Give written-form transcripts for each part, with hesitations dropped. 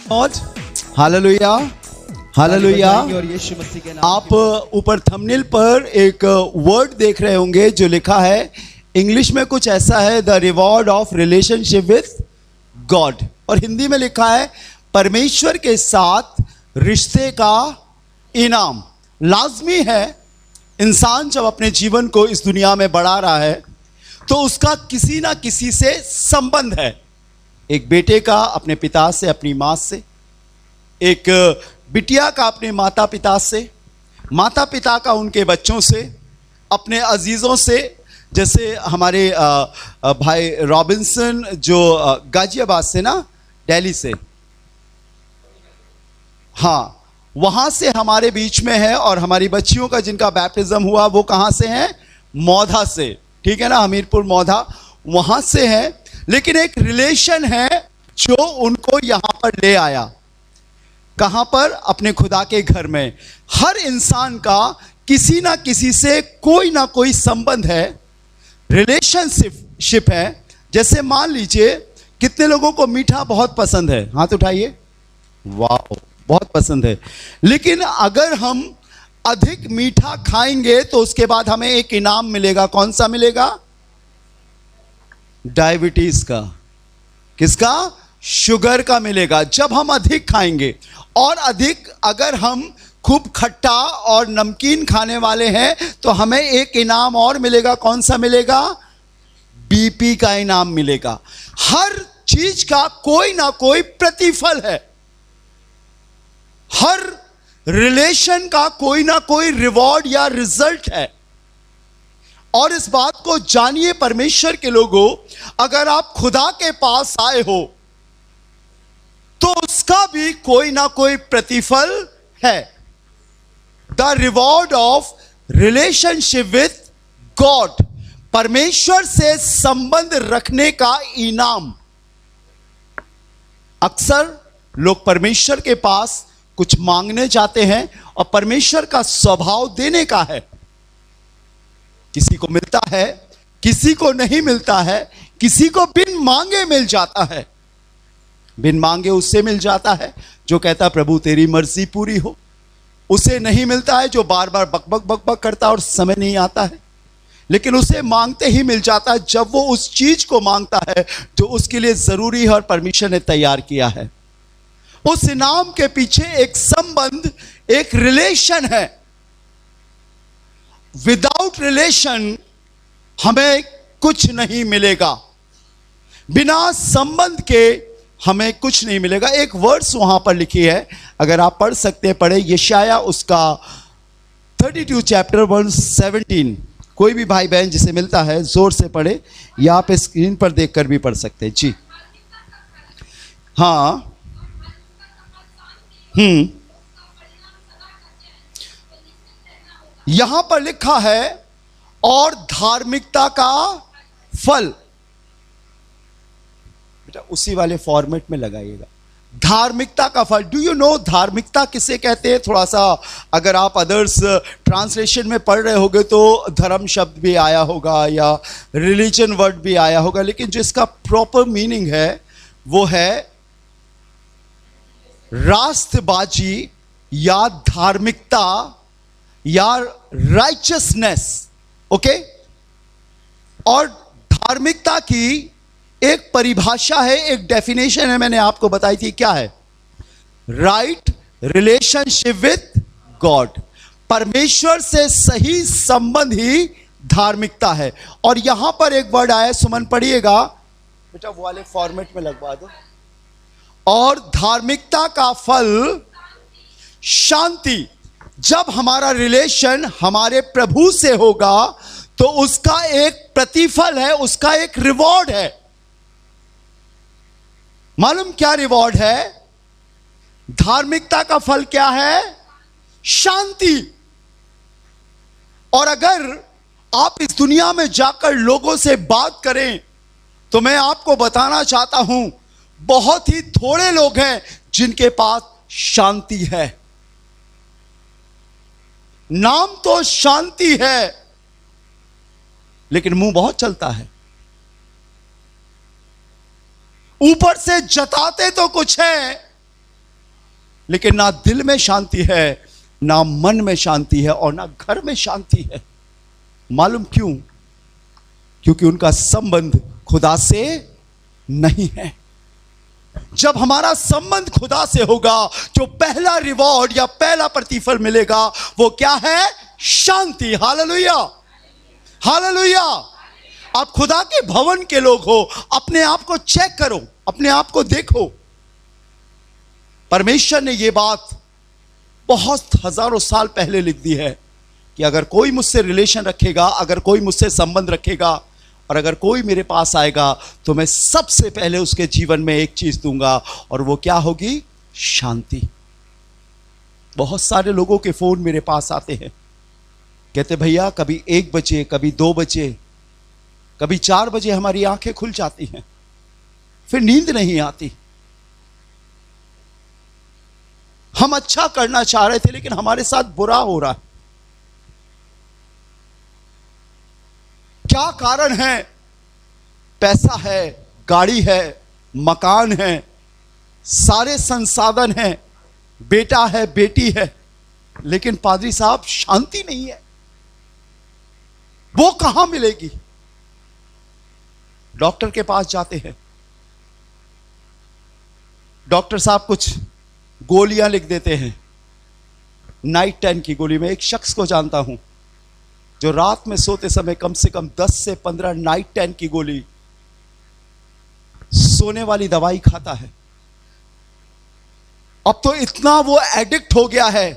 God, hallelujah, hallelujah. और यीशु मसीह के नाम आप ऊपर थंबनेल पर एक वर्ड देख रहे होंगे जो लिखा है, इंग्लिश में कुछ ऐसा है, the reward of relationship with God, और हिंदी में लिखा है परमेश्वर के साथ रिश्ते का इनाम। लाजमी है, इंसान जब अपने जीवन को इस दुनिया में बढ़ा रहा है तो उसका किसी ना किसी से संबंध है। एक बेटे का अपने पिता से, अपनी माँ से, एक बिटिया का अपने माता पिता से, माता पिता का उनके बच्चों से, अपने अजीज़ों से। जैसे हमारे भाई रॉबिन्सन जो गाजियाबाद से ना, दिल्ली से, हाँ, वहाँ से हमारे बीच में है, और हमारी बच्चियों का जिनका बैप्टिज्म हुआ वो कहाँ से हैं? मौधा से, ठीक है ना, हमीरपुर मौधा, वहाँ से है। लेकिन एक रिलेशन है जो उनको यहाँ पर ले आया। कहाँ पर? अपने खुदा के घर में। हर इंसान का किसी ना किसी से कोई ना कोई संबंध है, रिलेशनशिप है। जैसे मान लीजिए, कितने लोगों को मीठा बहुत पसंद है? हाथ उठाइए। वाह, बहुत पसंद है। लेकिन अगर हम अधिक मीठा खाएंगे तो उसके बाद हमें एक इनाम मिलेगा। कौन सा मिलेगा? डायबिटीज का। किसका? शुगर का मिलेगा। जब हम अधिक खाएंगे, और अधिक अगर हम खूब खट्टा और नमकीन खाने वाले हैं तो हमें एक इनाम और मिलेगा। कौन सा मिलेगा? बीपी का इनाम मिलेगा। हर चीज का कोई ना कोई प्रतिफल है, हर रिलेशन का कोई ना कोई रिवॉर्ड या रिजल्ट है। और इस बात को जानिए परमेश्वर के लोगों, अगर आप खुदा के पास आए हो तो उसका भी कोई ना कोई प्रतिफल है। The reward of relationship with God, परमेश्वर से संबंध रखने का इनाम। अक्सर लोग परमेश्वर के पास कुछ मांगने जाते हैं, और परमेश्वर का स्वभाव देने का है। किसी को मिलता है, किसी को नहीं मिलता है, किसी को बिन मांगे मिल जाता है। बिन मांगे उससे मिल जाता है जो कहता प्रभु तेरी मर्जी पूरी हो। उसे नहीं मिलता है जो बार बार बकबक बकबक करता और समय नहीं आता है। लेकिन उसे मांगते ही मिल जाता है जब वो उस चीज को मांगता है जो उसके लिए जरूरी है और परमेश्वर ने तैयार किया है। उस इनाम के पीछे एक संबंध, एक रिलेशन है। विदाउट रिलेशन हमें कुछ नहीं मिलेगा। बिना संबंध के हमें कुछ नहीं मिलेगा। एक वर्ड्स वहां पर लिखी है, अगर आप पढ़ सकते हैं, पढ़े। यशाया उसका 32 चैप्टर 117। कोई भी भाई बहन जिसे मिलता है जोर से पढ़े, या आप स्क्रीन पर देखकर भी पढ़ सकते हैं। जी हाँ, यहां पर लिखा है, और धार्मिकता का फल। बेटा उसी वाले फॉर्मेट में लगाइएगा, धार्मिकता का फल। डू यू नो धार्मिकता किसे कहते हैं? थोड़ा सा अगर आप अदर्स ट्रांसलेशन में पढ़ रहे होगे तो धर्म शब्द भी आया होगा या रिलीजन वर्ड भी आया होगा, लेकिन जो इसका प्रॉपर मीनिंग है वो है रास्तबाजी या धार्मिकता या राइचसनेस। ओके, और धार्मिकता की एक परिभाषा है, एक डेफिनेशन है, मैंने आपको बताई थी। क्या है? राइट रिलेशनशिप विथ गॉड, परमेश्वर से सही संबंध ही धार्मिकता है। और यहां पर एक वर्ड आया, सुमन पढ़िएगा बेटा, वो वाले फॉर्मेट में लगवा दो। और धार्मिकता का फल शांति। जब हमारा रिलेशन हमारे प्रभु से होगा तो उसका एक प्रतिफल है, उसका एक रिवॉर्ड है। मालूम क्या रिवॉर्ड है? धार्मिकता का फल क्या है? शांति। और अगर आप इस दुनिया में जाकर लोगों से बात करें तो मैं आपको बताना चाहता हूं, बहुत ही थोड़े लोग हैं जिनके पास शांति है। नाम तो शांति है, लेकिन मुंह बहुत चलता है। ऊपर से जताते तो कुछ है, लेकिन ना दिल में शांति है, ना मन में शांति है, और ना घर में शांति है। मालूम क्यों? क्योंकि उनका संबंध खुदा से नहीं है। जब हमारा संबंध खुदा से होगा, जो पहला रिवॉर्ड या पहला प्रतिफल मिलेगा वो क्या है? शांति। हालेलुया, हालेलुया। आप खुदा के भवन के लोग हो, अपने आप को चेक करो, अपने आप को देखो। परमेश्वर ने यह बात बहुत हजारों साल पहले लिख दी है कि अगर कोई मुझसे रिलेशन रखेगा, अगर कोई मुझसे संबंध रखेगा, और अगर कोई मेरे पास आएगा, तो मैं सबसे पहले उसके जीवन में एक चीज दूंगा, और वो क्या होगी? शांति। बहुत सारे लोगों के फोन मेरे पास आते हैं, कहते भैया कभी 1 बजे, कभी 2 बजे, कभी 4 बजे हमारी आंखें खुल जाती हैं, फिर नींद नहीं आती। हम अच्छा करना चाह रहे थे लेकिन हमारे साथ बुरा हो रहा है। क्या कारण है? पैसा है, गाड़ी है, मकान है, सारे संसाधन हैं, बेटा है, बेटी है, लेकिन पादरी साहब शांति नहीं है। वो कहां मिलेगी? डॉक्टर के पास जाते हैं, डॉक्टर साहब कुछ गोलियां लिख देते हैं, नाइट 10 की गोली। मैं एक शख्स को जानता हूं जो रात में सोते समय कम से कम 10 से 15 नाइट 10 की गोली, सोने वाली दवाई खाता है। अब तो इतना वो एडिक्ट हो गया है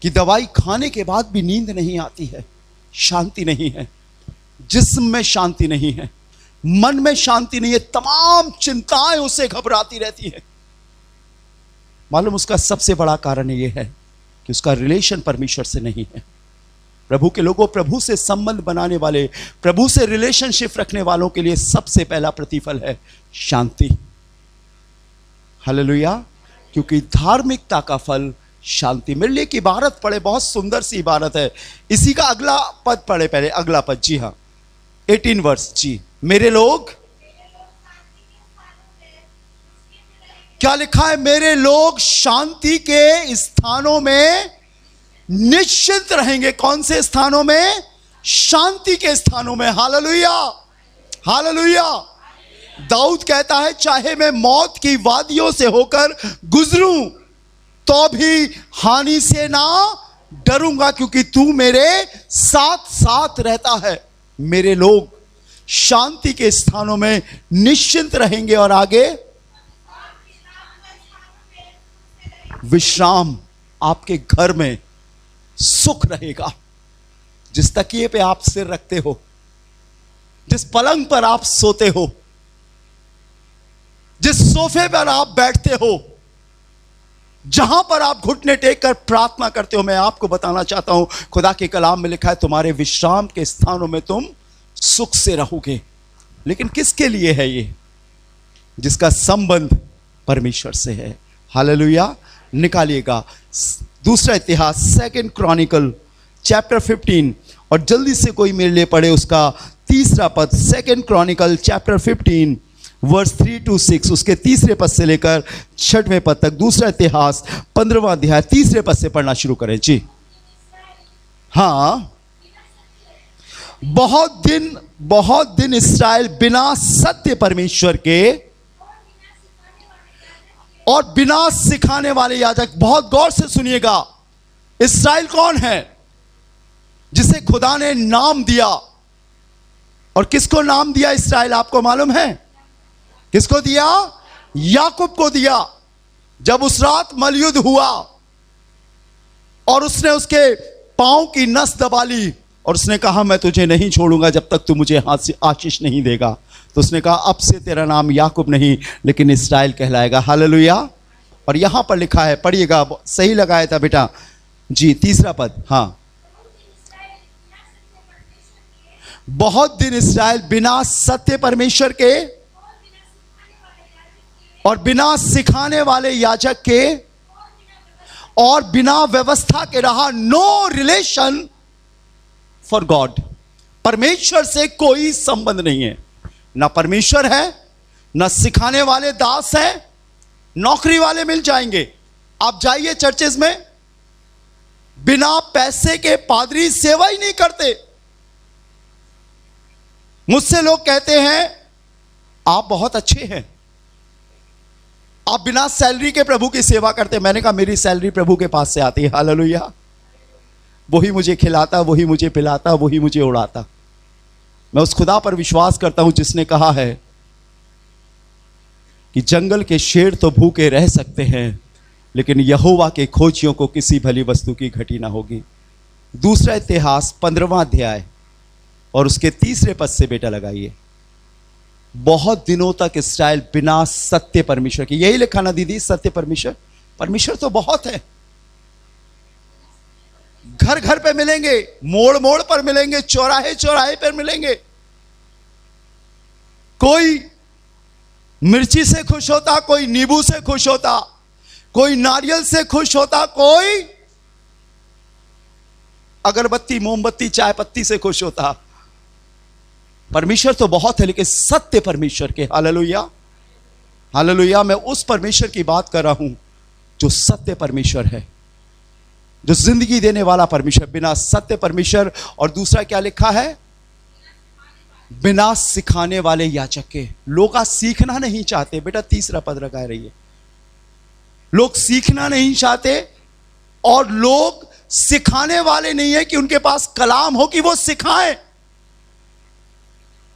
कि दवाई खाने के बाद भी नींद नहीं आती है, शांति नहीं है, जिस्म में शांति नहीं है, मन में शांति नहीं है, तमाम चिंताएं उसे घबराती रहती है। मालूम उसका सबसे बड़ा कारण यह है कि उसका रिलेशन परमेश्वर से नहीं है। प्रभु के लोगों, प्रभु से संबंध बनाने वाले, प्रभु से रिलेशनशिप रखने वालों के लिए सबसे पहला प्रतिफल है शांति। हालेलुया। क्योंकि धार्मिकता का फल शांति। मेरे लिए एक इबारत पढ़े, बहुत सुंदर सी इबारत है। इसी का अगला पद पढ़े, पहले अगला पद। जी हाँ, 18 वर्ष। जी, मेरे लोग, क्या लिखा है? मेरे लोग शांति के स्थानों में निश्चिंत रहेंगे। कौन से स्थानों में? शांति के स्थानों में। Hallelujah, hallelujah. दाऊद कहता है, चाहे मैं मौत की वादियों से होकर गुजरूं तो भी हानि से ना डरूंगा, क्योंकि तू मेरे साथ साथ रहता है। मेरे लोग शांति के स्थानों में निश्चिंत रहेंगे, और आगे विश्राम, आपके घर में सुख रहेगा। जिस तकिए पे आप सिर रखते हो, जिस पलंग पर आप सोते हो, जिस सोफे पर आप बैठते हो, जहां पर आप घुटने टेक कर प्रार्थना करते हो, मैं आपको बताना चाहता हूं, खुदा के कलाम में लिखा है तुम्हारे विश्राम के स्थानों में तुम सुख से रहोगे। लेकिन किसके लिए है ये? जिसका संबंध परमेश्वर से है। हालेलुया। निकालिएगा दूसरा इतिहास, 2 क्रॉनिकल चैप्टर 15, और जल्दी से कोई मेरे लिए पढ़े उसका 3रा पद। 2 क्रॉनिकल चैप्टर 15 वर्स 3 to 6, उसके 3रे पद से लेकर 6वें पद तक। दूसरा इतिहास 15वां अध्याय 3रे पद से पढ़ना शुरू करें। जी हाँ। बहुत दिन इस्राएल बिना सत्य परमेश्वर के और बिना सिखाने वाले याजक, बहुत गौर से सुनिएगा, इस्राएल कौन है? जिसे खुदा ने नाम दिया। और किसको नाम दिया इस्राएल, आपको मालूम है? किसको दिया? याकूब को दिया। जब उस रात मलयुद्ध हुआ और उसने उसके पांव की नस दबा ली और उसने कहा मैं तुझे नहीं छोड़ूंगा जब तक तू मुझे आशीष नहीं देगा, तो उसने कहा अब से तेरा नाम याकूब नहीं लेकिन इस्राएल कहलाएगा। हालेलुया। और यहां पर लिखा है, पढ़िएगा, सही लगाया था बेटा जी, 3रा पद। हाँ, बहुत दिन इस्राएल बिना सत्य परमेश्वर के और बिना सिखाने वाले याजक के और बिना व्यवस्था के रहा। No relation for God. परमेश्वर से कोई संबंध नहीं है, ना परमेश्वर है, ना सिखाने वाले दास हैं, नौकरी वाले मिल जाएंगे। आप जाइए चर्चेस में, बिना पैसे के पादरी सेवा ही नहीं करते। मुझसे लोग कहते हैं आप बहुत अच्छे हैं, आप बिना सैलरी के प्रभु की सेवा करते। मैंने कहा मेरी सैलरी प्रभु के पास से आती है, हालेलुया। वही मुझे खिलाता, वही मुझे पिलाता, वही मुझे उड़ाता। मैं उस खुदा पर विश्वास करता हूं जिसने कहा है कि जंगल के शेर तो भूखे रह सकते हैं, लेकिन यहोवा के खोजियों को किसी भली वस्तु की घटी ना होगी। दूसरा इतिहास 15वां अध्याय और उसके 3 पद से बेटा लगाइए। बहुत दिनों तक इस्राएल बिना सत्य परमेश्वर के, यही लिखा ना दीदी, सत्य परमेश्वर। परमेश्वर तो बहुत है, घर घर पे मिलेंगे, मोड़ मोड़ पर मिलेंगे, चौराहे चौराहे पर मिलेंगे। कोई मिर्ची से खुश होता, कोई नींबू से खुश होता, कोई नारियल से खुश होता, कोई अगरबत्ती मोमबत्ती चाय पत्ती से खुश होता। परमेश्वर तो बहुत है, लेकिन सत्य परमेश्वर के, हालेलुया हालेलुया। मैं उस परमेश्वर की बात कर रहा हूं जो सत्य परमेश्वर है, जो जिंदगी देने वाला परमेश्वर, बिना सत्य परमेश्वर। और दूसरा क्या लिखा है? बिना सिखाने वाले याजक के। लोग आज सीखना नहीं चाहते बेटा, 3 पद लगाए रहिए। लोग सीखना नहीं चाहते और लोग सिखाने वाले नहीं है कि उनके पास कलाम हो कि वो सिखाएं।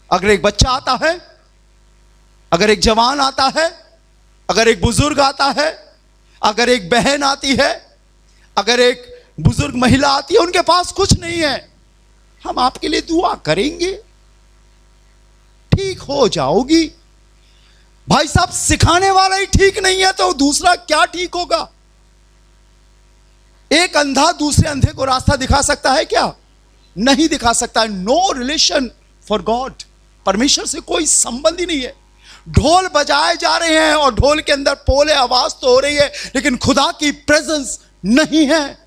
अगर एक बच्चा आता है, अगर एक जवान आता है, अगर एक बुजुर्ग आता है, अगर एक बहन आती है, अगर एक बुजुर्ग महिला आती है, उनके पास कुछ नहीं है, हम आपके लिए दुआ करेंगे, ठीक हो जाओगी। भाई साहब, सिखाने वाला ही ठीक नहीं है तो दूसरा क्या ठीक होगा? एक अंधा दूसरे अंधे को रास्ता दिखा सकता है क्या? नहीं दिखा सकता। No relation for God. परमेश्वर से कोई संबंध ही नहीं है। ढोल बजाए जा रहे हैं और ढोल के अंदर पोले आवाज तो हो रही है, लेकिन खुदा की प्रेजेंस नहीं है।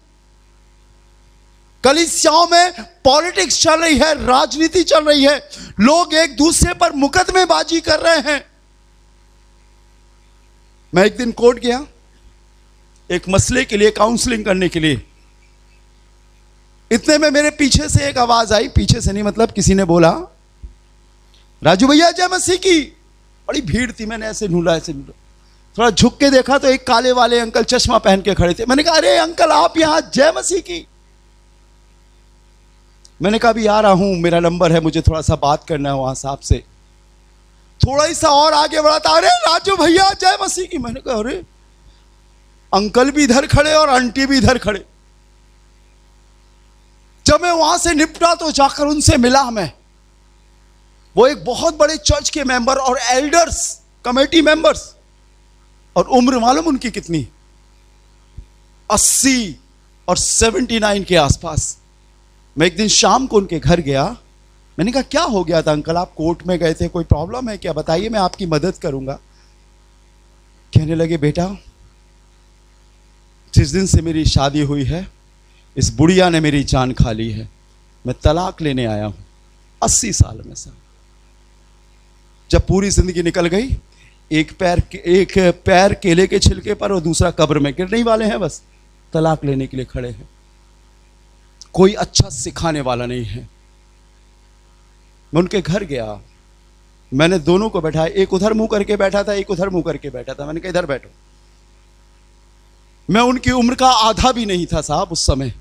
कलीसियाओं में पॉलिटिक्स चल रही है, राजनीति चल रही है, लोग एक दूसरे पर मुकदमेबाजी कर रहे हैं। मैं एक दिन कोर्ट गया एक मसले के लिए, काउंसलिंग करने के लिए। इतने में मेरे पीछे से एक आवाज आई, पीछे से नहीं मतलब किसी ने बोला, राजू भैया जय मसीह की। बड़ी भीड़ थी, मैंने ऐसे ढूंढा, थोड़ा झुक के देखा तो एक काले वाले अंकल चश्मा पहन के खड़े थे। मैंने कहा अरे अंकल आप यहां, जय मसीह की। मैंने कहा अभी आ रहा हूं, मेरा नंबर है, मुझे थोड़ा सा बात करना है वहां साहब से। थोड़ा ही सा और आगे बढ़ा था, अरे राजू भैया जय मसीह की। मैंने कहा अरे अंकल भी इधर खड़े और आंटी भी इधर खड़े। जब मैं वहां से निपटा तो जाकर उनसे मिला मैं। वो एक बहुत बड़े चर्च के मेंबर और एल्डर्स, कमेटी मेंबर्स, और उम्र मालूम उनकी कितनी? 80 और 79 के आसपास। मैं एक दिन शाम को उनके घर गया। मैंने कहा क्या हो गया था अंकल, आप कोर्ट में गए थे, कोई प्रॉब्लम है क्या? बताइए, मैं आपकी मदद करूंगा। कहने लगे बेटा जिस दिन से मेरी शादी हुई है, इस बुढ़िया ने मेरी जान खा ली है। मैं तलाक लेने आया हूं 80 साल में से। जब पूरी जिंदगी निकल गई, एक पैर केले के छिलके पर और दूसरा कब्र में गिरने ही वाले हैं, बस तलाक लेने के लिए खड़े हैं। कोई अच्छा सिखाने वाला नहीं है। मैं उनके घर गया, मैंने दोनों को बैठाया, एक उधर मुंह करके बैठा था, एक उधर मुंह करके बैठा था। मैंने कहा इधर बैठो। मैं उनकी उम्र का आधा भी नहीं था साहब उस समय।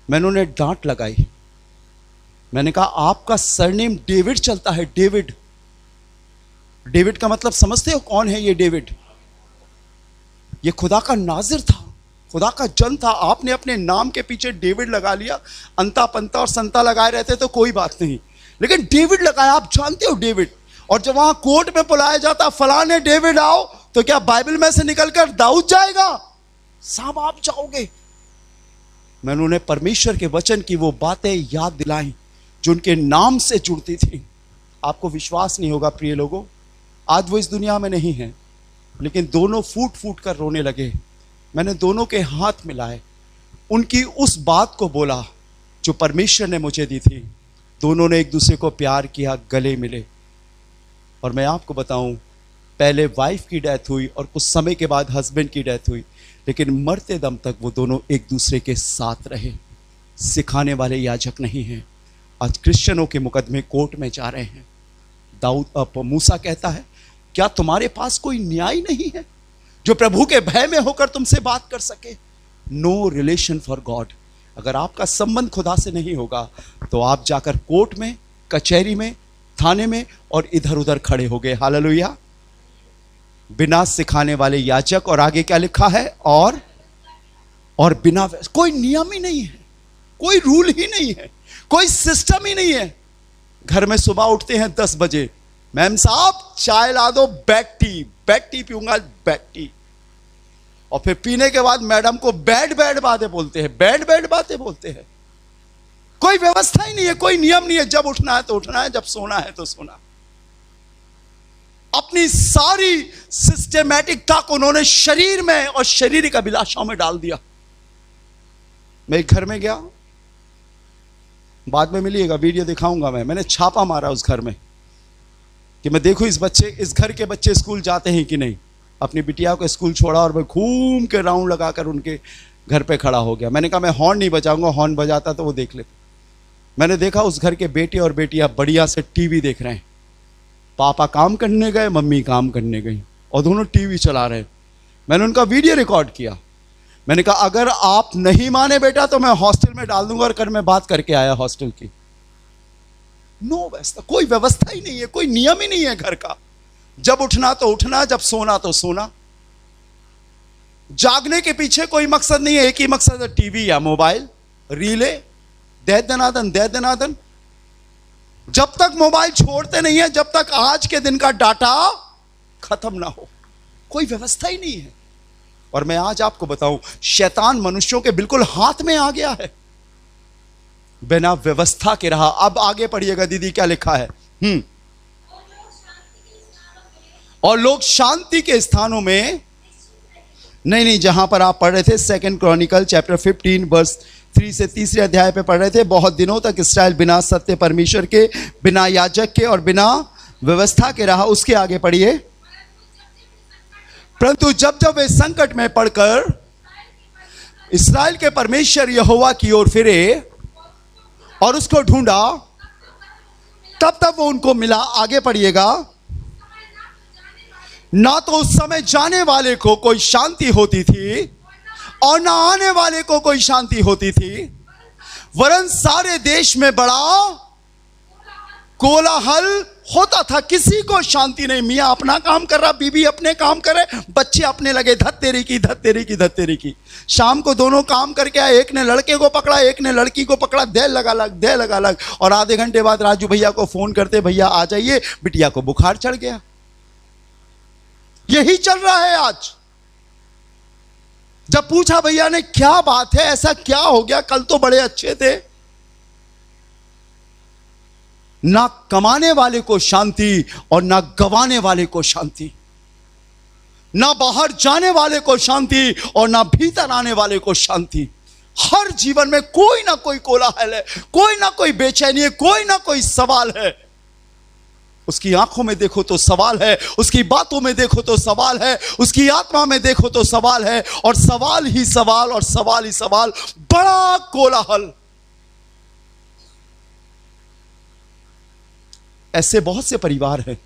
मैंने उन्हें डांट लगाई। मैंने कहा आपका सरनेम डेविड चलता है, डेविड। डेविड का मतलब समझते हो कौन है ये डेविड? ये खुदा का नाजिर था, खुदा का जन था। आपने अपने नाम के पीछे डेविड लगा लिया। अंता पंता और संता लगाए रहते तो कोई बात नहीं, लेकिन डेविड लगाया। आप जानते हो डेविड। और जब वहां कोर्ट में बुलाया जाता फलाने डेविड आओ, तो क्या बाइबल में से निकलकर दाऊद जाएगा? साहब आप जाओगे। मैंने उन्हें परमेश्वर के वचन की वो बातें याद दिलाई जो उनके नाम से जुड़ती थी। आपको विश्वास नहीं होगा प्रिय लोगों, आज वो इस दुनिया में नहीं है, लेकिन दोनों फूट फूट कर रोने लगे। मैंने दोनों के हाथ मिलाए, उनकी उस बात को बोला जो परमेश्वर ने मुझे दी थी। दोनों ने एक दूसरे को प्यार किया, गले मिले। और मैं आपको बताऊं, पहले वाइफ की डेथ हुई और कुछ समय के बाद हस्बैंड की डेथ हुई, लेकिन मरते दम तक वो दोनों एक दूसरे के साथ रहे। सिखाने वाले याजक नहीं हैं। आज क्रिश्चियनों के मुकदमे कोर्ट में जा रहे हैं। मूसा कहता है, क्या तुम्हारे पास कोई न्याय नहीं है जो प्रभु के भय में होकर तुमसे बात कर सके? No relation for God. अगर आपका संबंध खुदा से नहीं होगा तो आप जाकर कोर्ट में, कचहरी में, थाने में और इधर उधर खड़े हो गए। हालेलुया। बिना सिखाने वाले याजक, और आगे क्या लिखा है, और बिना, कोई नियम ही नहीं है, कोई रूल ही नहीं है, कोई सिस्टम ही नहीं है। घर में सुबह उठते हैं 10 बजे, मैम साहब चाय ला दो, बैड टी पीऊंगा, बैड टी। और फिर पीने के बाद मैडम को बैड बातें बोलते हैं। कोई व्यवस्था ही नहीं है, कोई नियम नहीं है। जब उठना है तो उठना है, जब सोना है तो सोना। अपनी सारी सिस्टेमैटिकता को उन्होंने शरीर में और शारीरिक अभिलाषाओं में डाल दिया। मैं एक घर में गया, बाद में मिलिएगा, वीडियो दिखाऊंगा। मैंने छापा मारा उस घर में कि मैं देखूं इस घर के बच्चे स्कूल जाते हैं कि नहीं। अपनी बिटिया को स्कूल छोड़ा और मैं घूम के राउंड लगाकर उनके घर पे खड़ा हो गया। मैंने कहा मैं हॉर्न नहीं बजाऊंगा, हॉर्न बजाता तो वो देख लेते। मैंने देखा उस घर के बेटे और बेटियां बढ़िया से टीवी देख रहे हैं। पापा काम करने गए, मम्मी काम करने गई, और दोनों टीवी चला रहे हैं। मैंने उनका वीडियो रिकॉर्ड किया। मैंने कहा अगर आप नहीं माने बेटा तो मैं हॉस्टल में डाल दूंगा। और कल मैं बात करके आया हॉस्टल की। नो व्यवस्था, कोई व्यवस्था ही नहीं है, कोई नियम ही नहीं है घर का। जब उठना तो उठना, जब सोना तो सोना। जागने के पीछे कोई मकसद नहीं है, एक ही मकसद है, टीवी या मोबाइल, रीले, दे दनादन। जब तक मोबाइल छोड़ते नहीं है, जब तक आज के दिन का डाटा खत्म ना हो, कोई व्यवस्था ही नहीं है। और मैं आज आपको बताऊं, शैतान मनुष्यों के बिल्कुल हाथ में आ गया है, बिना व्यवस्था के रहा। अब आगे पढ़िएगा दीदी, क्या लिखा है। और लोग शांति के स्थानों में नहीं, जहां पर आप पढ़ रहे थे 2 क्रॉनिकल चैप्टर 15 वर्स 3 से तीसरे अध्याय पे पढ़ रहे थे। बहुत दिनों तक इस्राएल बिना सत्य परमेश्वर के, बिना याजक के और बिना व्यवस्था के रहा। उसके आगे पढ़िए। परंतु जब वे संकट में पड़कर इस्राएल के परमेश्वर यहोवा की ओर फिरे और उसको ढूंढा, तब वो उनको मिला। आगे पढ़िएगा। ना तो उस समय जाने वाले को कोई शांति होती थी और ना आने वाले को कोई शांति होती थी, वरन सारे देश में बड़ा कोलाहल होता था। किसी को शांति नहीं। मियां अपना काम कर रहा, बीबी अपने काम करे, बच्चे अपने लगे धत्तेरी की। शाम को दोनों काम करके आए, एक ने लड़के को पकड़ा, एक ने लड़की को पकड़ा, दे लगा लग। और आधे घंटे बाद राजू भैया को फोन करते, भैया आ जाइए, बिटिया को बुखार चढ़ गया। यही चल रहा है आज। जब पूछा भैया ने क्या बात है, ऐसा क्या हो गया, कल तो बड़े अच्छे थे। ना कमाने वाले को शांति और ना गवाने वाले को शांति, ना बाहर जाने वाले को शांति और ना भीतर आने वाले को शांति। हर जीवन में कोई ना कोई कोलाहल है, कोई ना कोई बेचैनी है, कोई ना कोई सवाल है। उसकी आंखों में देखो तो सवाल है, उसकी बातों में देखो तो सवाल है, उसकी आत्मा में देखो तो सवाल है, और सवाल ही सवाल और सवाल ही सवाल। बड़ा कोलाहल। ऐसे बहुत से परिवार हैं।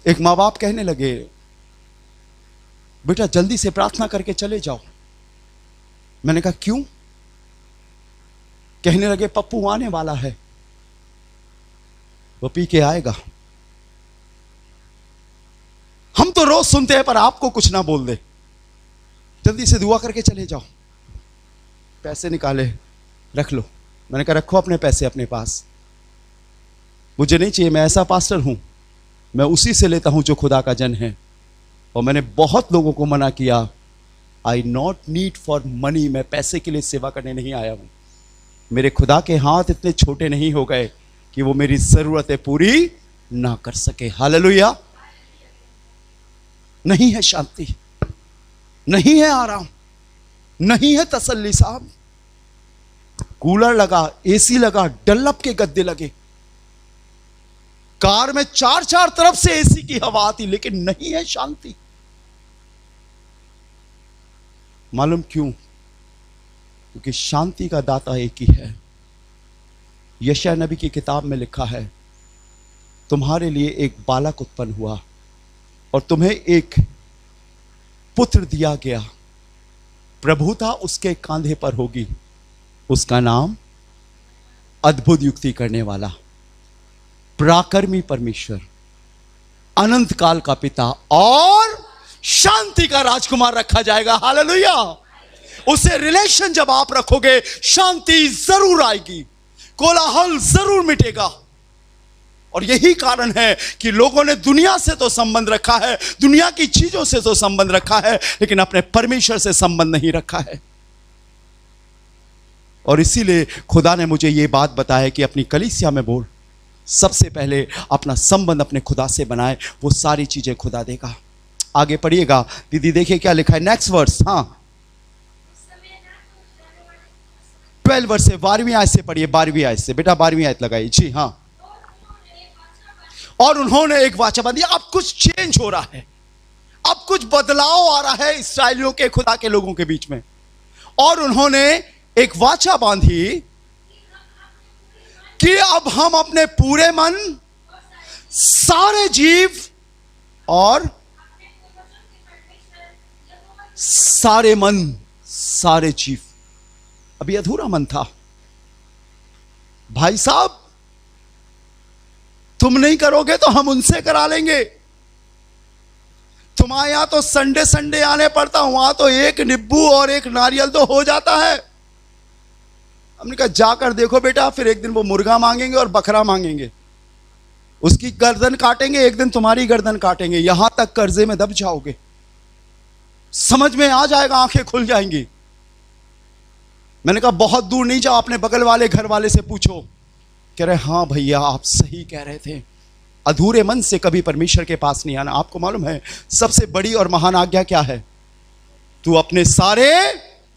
एक माँ बाप कहने लगे, बेटा जल्दी से प्रार्थना करके चले जाओ। मैंने कहा क्यों? कहने लगे पप्पू आने वाला है, वो पी के आएगा। हम तो रोज सुनते हैं पर आपको कुछ ना बोल दे, जल्दी से दुआ करके चले जाओ। पैसे निकाले, रख लो। मैंने कहा रखो अपने पैसे अपने पास, मुझे नहीं चाहिए, मैं ऐसा पास्टर हूं, मैं उसी से लेता हूं जो खुदा का जन है। और मैंने बहुत लोगों को मना किया, आई नॉट नीड फॉर मनी, मैं पैसे के लिए सेवा करने नहीं आया हूं। मेरे खुदा के हाथ इतने छोटे नहीं हो गए कि वो मेरी जरूरतें पूरी ना कर सके। हालेलुया। नहीं है शांति, नहीं है आराम, नहीं है तसल्ली। साहब कूलर लगा, एसी लगा, डल्लप के गद्दे लगे, कार में चार चार तरफ से एसी की हवा आती, लेकिन नहीं है शांति। मालूम क्यों? क्योंकि शांति का दाता एक ही है। यशायाह नबी की किताब में लिखा है, तुम्हारे लिए एक बालक उत्पन्न हुआ और तुम्हें एक पुत्र दिया गया, प्रभुता उसके कांधे पर होगी, उसका नाम अद्भुत युक्ति करने वाला, पराक्रमी परमेश्वर, अनंत काल का पिता और शांति का राजकुमार रखा जाएगा। हालेलुया। उसे रिलेशन जब आप रखोगे, शांति जरूर आएगी, कोलाहल जरूर मिटेगा। और यही कारण है कि लोगों ने दुनिया से तो संबंध रखा है, दुनिया की चीजों से तो संबंध रखा है, लेकिन अपने परमेश्वर से संबंध नहीं रखा है। और इसीलिए खुदा ने मुझे यह बात बताया कि अपनी कलीसिया में बोल, सबसे पहले अपना संबंध अपने खुदा से बनाए, वो सारी चीजें खुदा देगा। आगे पढ़िएगा दीदी, देखिए क्या लिखा है, नेक्स्ट वर्स। हाँ, 12 वर्स से 12वीं आयत से पढ़िए, 12वीं आयत से बेटा, 12वीं आयत लगाइए जी। हाँ, और उन्होंने एक वाचा बांधी। अब कुछ चेंज हो रहा है, अब कुछ बदलाव आ रहा है इस्राएलियों के, खुदा के लोगों के बीच में। और उन्होंने एक वाचा बांधी कि अब हम अपने पूरे मन, सारे जीव और सारे मन, सारे जीव। अभी अधूरा मन था। भाई साहब, तुम नहीं करोगे तो हम उनसे करा लेंगे। तुम्हारे यहां तो संडे संडे आने पड़ता, वहां तो एक नींबू और एक नारियल तो हो जाता है। हमने कहा जाकर देखो बेटा, फिर एक दिन वो मुर्गा मांगेंगे और बकरा मांगेंगे, उसकी गर्दन काटेंगे, एक दिन तुम्हारी गर्दन काटेंगे, यहां तक कर्जे में दब जाओगे। समझ में आ जाएगा, आंखें खुल जाएंगी। मैंने कहा बहुत दूर नहीं जाओ, अपने बगल वाले घर वाले से पूछो। कह रहे हाँ भैया आप सही कह रहे थे, अधूरे मन से कभी परमेश्वर के पास नहीं आना। आपको मालूम है सबसे बड़ी और महान आज्ञा क्या है? तू अपने सारे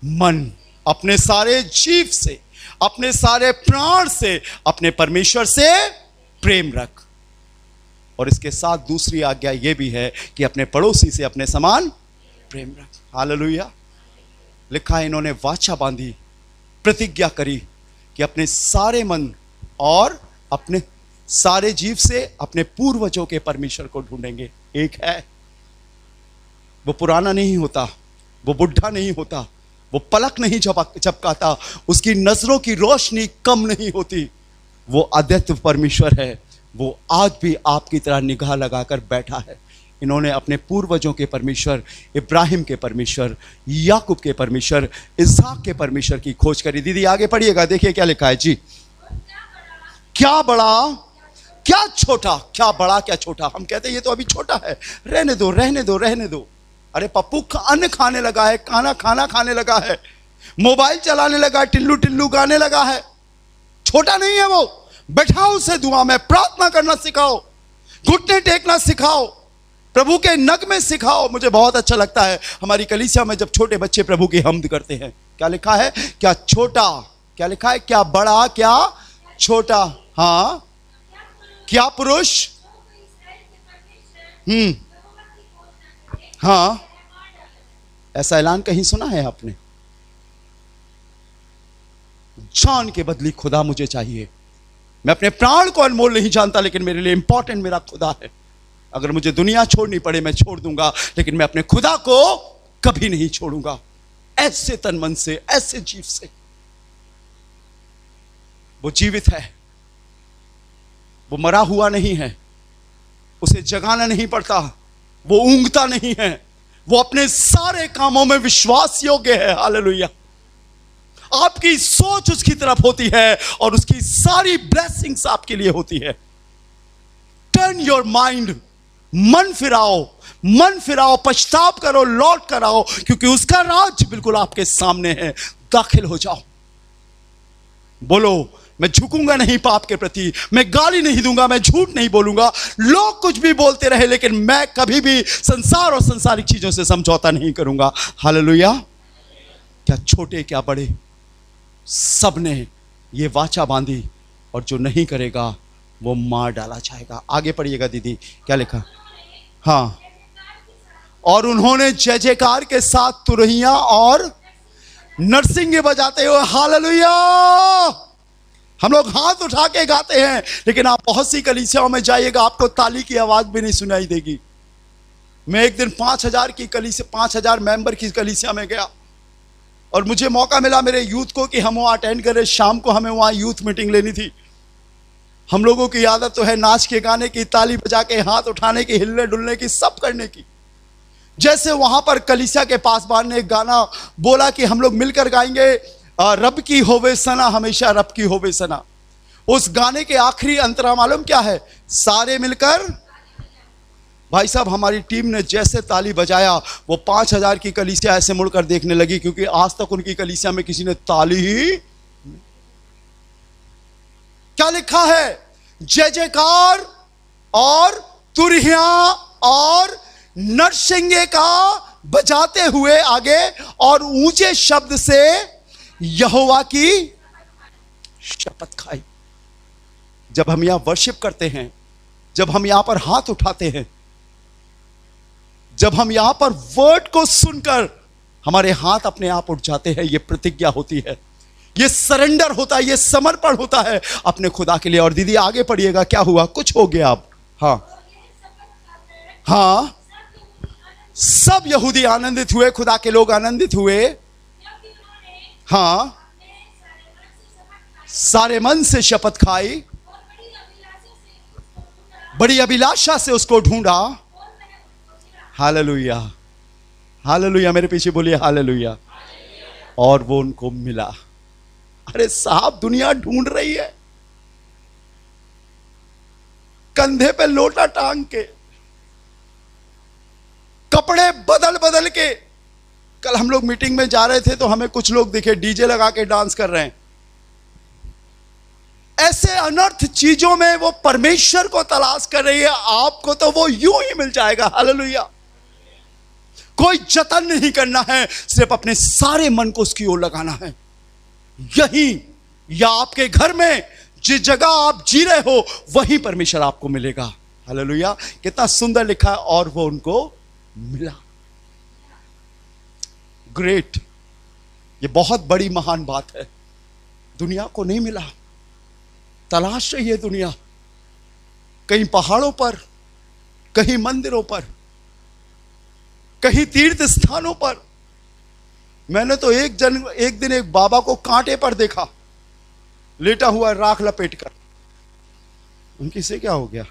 मन, अपने सारे जीव से, अपने सारे प्राण से अपने परमेश्वर से प्रेम रख। और इसके साथ दूसरी आज्ञा यह भी है कि अपने पड़ोसी से अपने समान प्रेम रख। हालेलुया। लिखा है इन्होंने वाचा बांधी, प्रतिज्ञा करी कि अपने सारे मन और अपने सारे जीव से अपने पूर्वजों के परमेश्वर को ढूंढेंगे। एक है, वो पुराना नहीं होता, वो बुढ़ा नहीं होता, वो पलक नहीं झपकाता, उसकी नजरों की रोशनी कम नहीं होती। वो अद्वितीय परमेश्वर है, वो आज भी आपकी तरह निगाह लगाकर बैठा है। इन्होंने अपने पूर्वजों के परमेश्वर, इब्राहिम के परमेश्वर, याकूब के परमेश्वर, इसहाक के परमेश्वर की खोज करी। दीदी आगे पढ़िएगा, देखिए क्या लिखा है जी। क्या बड़ा क्या छोटा, क्या बड़ा क्या छोटा। हम कहते हैं ये तो अभी छोटा है, रहने दो रहने दो रहने दो। अरे पप्पू अन्न खाने लगा है, खाना खाने लगा है, मोबाइल चलाने लगा है, टिल्लू टिल्लू गाने लगा है। छोटा नहीं है वो। बैठाओ उसे दुआ में, प्रार्थना करना सिखाओ, घुटने टेकना सिखाओ, प्रभु के नगमे सिखाओ। मुझे बहुत अच्छा लगता है हमारी कलीसिया में जब छोटे बच्चे प्रभु की हम्द करते हैं। क्या लिखा है? क्या छोटा, क्या लिखा है? क्या बड़ा क्या छोटा। हाँ, क्या पुरुष, हाँ, ऐसा ऐलान कहीं सुना है आपने? जान के बदली खुदा मुझे चाहिए। मैं अपने प्राण को अनमोल नहीं जानता, लेकिन मेरे लिए इंपॉर्टेंट मेरा खुदा है। अगर मुझे दुनिया छोड़नी पड़े मैं छोड़ दूंगा, लेकिन मैं अपने खुदा को कभी नहीं छोड़ूंगा। ऐसे तन मन से, ऐसे जीव से। वो जीवित है, वो मरा हुआ नहीं है, उसे जगाना नहीं पड़ता, वो ऊंघता नहीं है, वो अपने सारे कामों में विश्वास योग्य है। हालेलुया। आपकी सोच उसकी तरफ होती है और उसकी सारी ब्लेसिंग्स आपके लिए होती है। टर्न योर माइंड, मन फिराओ, पछताव करो, लौट कर आओ, क्योंकि उसका राज बिल्कुल आपके सामने है। दाखिल हो जाओ। बोलो, मैं झुकूंगा नहीं पाप के प्रति, मैं गाली नहीं दूंगा, मैं झूठ नहीं बोलूंगा। लोग कुछ भी बोलते रहे, लेकिन मैं कभी भी संसार और संसारिक चीजों से समझौता नहीं करूंगा। हालेलुया। क्या छोटे क्या बड़े, सब ने ये वाचा बांधी, और जो नहीं करेगा वो मार डाला जाएगा। आगे पढ़िएगा दीदी, क्या लिखा? हाँ, और उन्होंने जय जयकार के साथ तुरहियां और नरसिंगे बजाते हुए, हालेलुया। हम लोग हाथ उठा के गाते हैं, लेकिन आप बहुत सी कलीसियाओं में जाइएगा, आपको ताली की आवाज भी नहीं सुनाई देगी। मैं एक दिन 5,000 की कलीसिया, 5,000 मेंबर की कलीसिया में गया और मुझे मौका मिला मेरे यूथ को कि हम वहां अटेंड करें। शाम को हमें वहां यूथ मीटिंग लेनी थी। हम लोगों की आदत तो है नाच के, गाने की, ताली बजा के, हाथ उठाने की, हिलने डुलने की, सब करने की। जैसे वहां पर कलीसिया के पासवान ने एक गाना बोला कि हम लोग मिलकर गाएंगे, रब की होवे सना, हमेशा रब की होवे सना। उस गाने के आखिरी अंतरा मालूम क्या है? सारे मिलकर। भाई साहब, हमारी टीम ने जैसे ताली बजाया, वो 5,000 की कलीसिया ऐसे मुड़कर देखने लगी, क्योंकि आज तक उनकी कलीसिया में किसी ने ताली ही। क्या लिखा है? जय जयकार और तुरहियां और नरसिंगे का बजाते हुए आगे, और ऊंचे शब्द से यहोवा की शपथ खाई। जब हम यहां वर्शिप करते हैं, जब हम यहां पर हाथ उठाते हैं, जब हम यहां पर वर्ड को सुनकर हमारे हाथ अपने आप उठ जाते हैं, यह प्रतिज्ञा होती है, यह सरेंडर होता है, यह समर्पण होता है अपने खुदा के लिए। और दीदी आगे पढ़िएगा, क्या हुआ? कुछ हो गया अब। हाँ, सब यहूदी आनंदित हुए, खुदा के लोग आनंदित हुए। हाँ, सारे मन से शपथ खाई, बड़ी अभिलाषा से उसको ढूंढा। हालेलुया, हालेलुया, मेरे पीछे बोलिए हालेलुया। और वो उनको मिला। अरे साहब, दुनिया ढूंढ रही है, कंधे पे लोटा टांग के, कपड़े बदल बदल के। कल हम लोग मीटिंग में जा रहे थे तो हमें कुछ लोग दिखे डीजे लगा के डांस कर रहे हैं। ऐसे अनर्थ चीजों में वो परमेश्वर को तलाश कर रही है। आपको तो वो यूं ही मिल जाएगा। हालेलुया। कोई जतन नहीं करना है, सिर्फ अपने सारे मन को उसकी ओर लगाना है। यहीं या आपके घर में, जिस जगह आप जी रहे हो, वहीं परमेश्वर आपको मिलेगा। हालेलुया। कितना सुंदर लिखा है, और वो उनको मिला। ग्रेट, ये बहुत बड़ी महान बात है। दुनिया को नहीं मिला, तलाश रही है दुनिया, कहीं पहाड़ों पर, कहीं मंदिरों पर, कहीं तीर्थ स्थानों पर। मैंने तो एक दिन एक बाबा को कांटे पर देखा, लेटा हुआ राख लपेट कर। उनकी से क्या हो गया?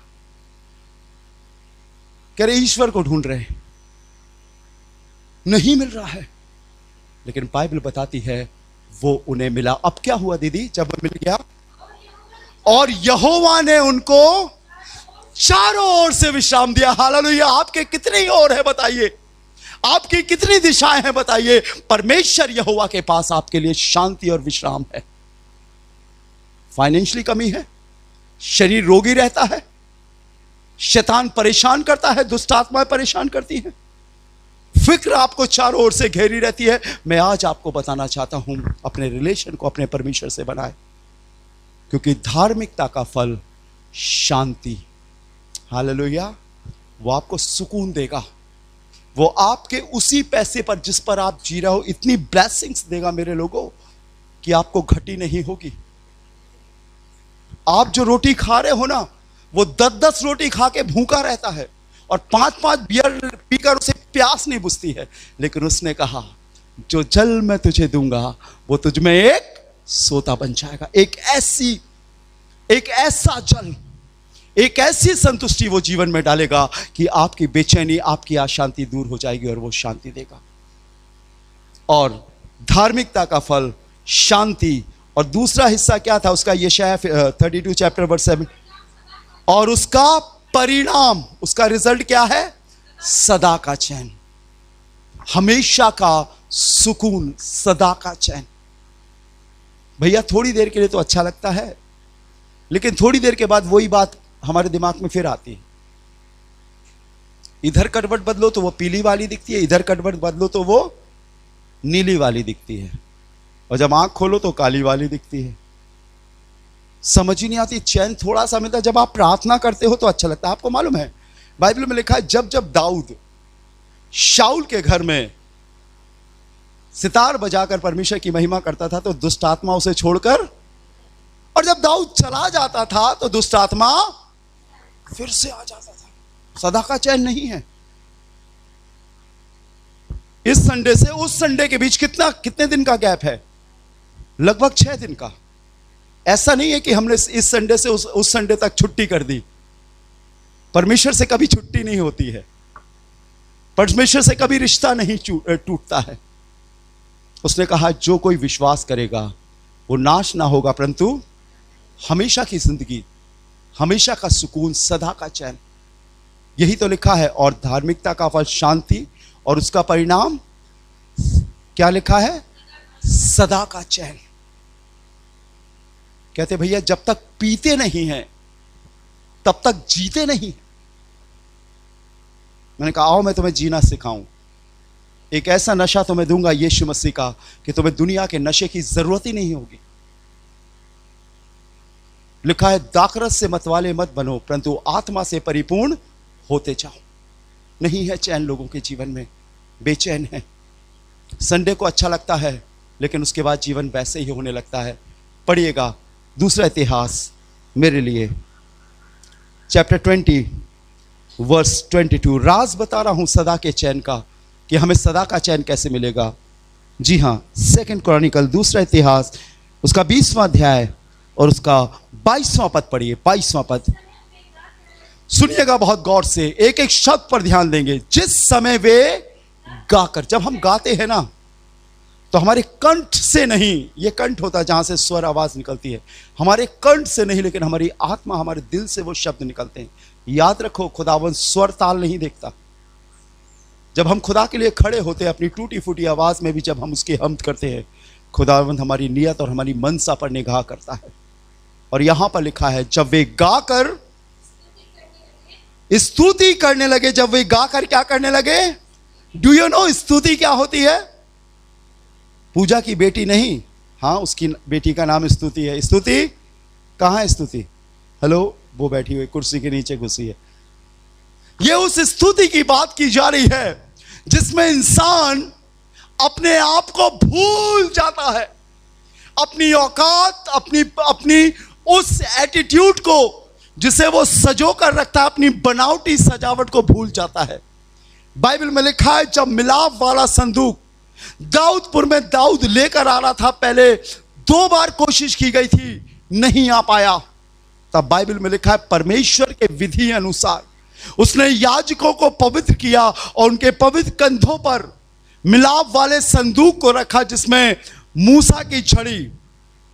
कह रहे ईश्वर को ढूंढ रहे हैं, नहीं मिल रहा है। लेकिन बाइबल बताती है वो उन्हें मिला। अब क्या हुआ दीदी जब वो मिल गया? और यहोवा ने उनको चारों ओर से विश्राम दिया। हालेलुया। आपके कितनी ओर है बताइए, आपकी कितनी दिशाएं हैं बताइए। परमेश्वर यहोवा के पास आपके लिए शांति और विश्राम है। फाइनेंशियली कमी है, शरीर रोगी रहता है, शैतान परेशान करता है, दुष्ट आत्माएं परेशान करती हैं, फिक्र आपको चारों ओर से घेरी रहती है। मैं आज आपको बताना चाहता हूं, अपने रिलेशन को अपने परमेश्वर से बनाए, क्योंकि धार्मिकता का फल शांति। हालेलुया। वो आपको सुकून देगा, वो आपके उसी पैसे पर जिस पर आप जी रहे हो इतनी ब्लेसिंग्स देगा मेरे लोगों, कि आपको घटी नहीं होगी। आप जो रोटी खा रहे हो ना, वो 10-10 रोटी खा के भूखा रहता है, और 5-5 बियर पीकर उसे प्यास नहीं बुझती है। लेकिन उसने कहा जो जल मैं तुझे दूंगा वो तुझ में एक सोता बन जाएगा। एक ऐसा जल, एक ऐसी संतुष्टि वो जीवन में डालेगा कि आपकी बेचैनी, आपकी अशांति दूर हो जाएगी और वो शांति देगा। और धार्मिकता का फल शांति। और दूसरा हिस्सा क्या था उसका? यशायाह 32 चैप्टर वर्स 7। और उसका परिणाम, उसका रिजल्ट क्या है? सदा का चैन, हमेशा का सुकून, सदा का चैन। भैया थोड़ी देर के लिए तो अच्छा लगता है, लेकिन थोड़ी देर के बाद वही बात हमारे दिमाग में फिर आती है। इधर करवट बदलो तो वो पीली वाली दिखती है, इधर करवट बदलो तो वो नीली वाली दिखती है, और जब आंख खोलो तो काली वाली दिखती है। समझ ही नहीं आती, चैन थोड़ा सा मिलता है। जब आप प्रार्थना करते हो तो अच्छा लगता है। आपको मालूम है बाइबल में लिखा है जब जब दाऊद शाऊल के घर में सितार बजाकर परमेश्वर की महिमा करता था तो दुष्ट आत्मा उसे छोड़कर, और जब दाऊद चला जाता था तो दुष्ट आत्मा फिर से आ जाता था। सदा का चैन नहीं है। इस संडे से उस संडे के बीच कितने दिन का गैप है? लगभग 6 दिन का। ऐसा नहीं है कि हमने इस संडे से उस संडे तक छुट्टी कर दी। परमेश्वर से कभी छुट्टी नहीं होती है। परमेश्वर से कभी रिश्ता नहीं टूटता है। उसने कहा जो कोई विश्वास करेगा वो नाश ना होगा परंतु हमेशा की जिंदगी, हमेशा का सुकून, सदा का चैन। यही तो लिखा है। और धार्मिकता का फल शांति और उसका परिणाम क्या लिखा है? सदा का चैन। कहते भैया जब तक पीते नहीं हैं तब तक जीते नहीं। मैंने कहा आओ मैं तुम्हें जीना सिखाऊं। एक ऐसा नशा तुम्हें दूंगा यीशु मसीह का कि तुम्हें दुनिया के नशे की जरूरत ही नहीं होगी। लिखा है दाखरस से मतवाले मत बनो परंतु आत्मा से परिपूर्ण होते जाओ। नहीं है चैन लोगों के जीवन में, बेचैन है। संडे को अच्छा लगता है लेकिन उसके बाद जीवन वैसे ही होने लगता है। पढ़िएगा दूसरा इतिहास मेरे लिए चैप्टर 20 वर्स 22। राज बता रहा हूं सदा के चैन का कि हमें सदा का चैन कैसे मिलेगा। जी हां, 2 क्रॉनिकल दूसरा इतिहास उसका 20वां अध्याय और उसका 22वां पद पढ़िए। 22वां पद सुनिएगा बहुत गौर से, एक एक शब्द पर ध्यान देंगे। जिस समय वे गाकर, जब हम गाते हैं ना तो हमारे कंठ से नहीं, ये कंठ होता है जहां से स्वर आवाज निकलती है, हमारे कंठ से नहीं लेकिन हमारी आत्मा, हमारे दिल से वो शब्द निकलते हैं। याद रखो खुदावंद स्वर ताल नहीं देखता। जब हम खुदा के लिए खड़े होते हैं अपनी टूटी फूटी आवाज में भी जब हम उसकी हम्द करते हैं, खुदावंद हमारी नियत और हमारी मनसा पर निगाह करता है। और यहां पर लिखा है जब वे गाकर स्तुति करने लगे। जब वे गाकर क्या करने लगे? डू यू नो स्तुति क्या होती है? पूजा की बेटी नहीं, हाँ उसकी बेटी का नाम स्तुति है। स्तुति कहां है? स्तुति हेलो, वो बैठी हुई कुर्सी के नीचे घुसी है। ये उस स्तुति की बात की जा रही है जिसमें इंसान अपने आप को भूल जाता है, अपनी औकात, अपनी उस एटीट्यूड को जिसे वो सजो कर रखता है, अपनी बनावटी सजावट को भूल जाता है। बाइबल में लिखा है जब मिलाप वाला संदूक दाऊदपुर में दाऊद लेकर आ रहा था, पहले 2 बार कोशिश की गई थी, नहीं आ पाया। तब बाइबल में लिखा है परमेश्वर के विधि अनुसार उसने याजकों को पवित्र किया और उनके पवित्र कंधों पर मिलाप वाले संदूक को रखा जिसमें मूसा की छड़ी,